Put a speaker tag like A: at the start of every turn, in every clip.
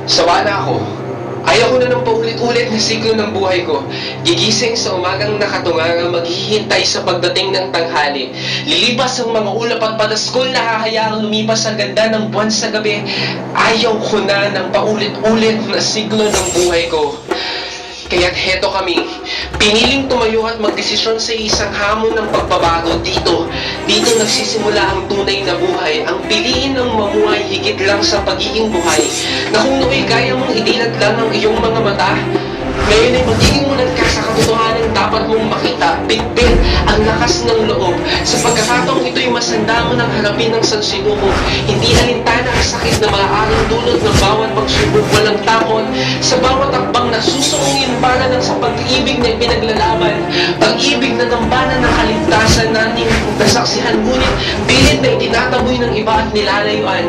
A: Sawa na ako. Ayaw ko na ng paulit-ulit na siklo ng buhay ko. Gigising sa umagang nakatunga, maghihintay sa pagdating ng tanghali. Lilipas ang mga ulap at padaskol na hahayaang lumipas ang ganda ng buwan sa gabi. Ayaw ko na ng paulit-ulit na siklo ng buhay ko. Kaya't heto kami, piniling tumayo at magdesisyon sa isang hamon ng pagbabago dito. Dito nagsisimula ang tunay na buhay, ang piliin ng mamuhay higit lang sa pagiging buhay, na kung nooy kaya mong idilat lang ang iyong mga mata, ngayon ay magiging munad ka sa katotohanan dapat mong makita, bitbit ang lakas ng loob. Sa pagkakataong ito'y masanda mo ng harapin ng sansinuko, hindi alintana ang sakit na maaaring dulot ng bawat pagsubok, walang takot sa bawat akbang na susungin para ng sa pag-ibig na ipinaglalaban, pag-ibig na dambana ng kaligtasan nating nasaksihan, ngunit pilit na itinataboy ng iba at nilalayuan.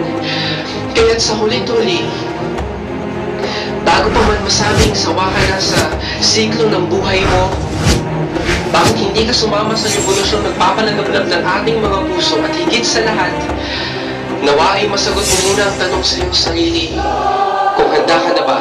A: Kaya't sa huli-huli, bago pa man masabing sawa ka na sa siklo ng buhay mo, bakit hindi ka sumama sa revolusyon nagpapalagablab ng ating mga puso, at higit sa lahat, nawa ay masagot mo muna ang tanong sa iyong sarili, kung handa ka na ba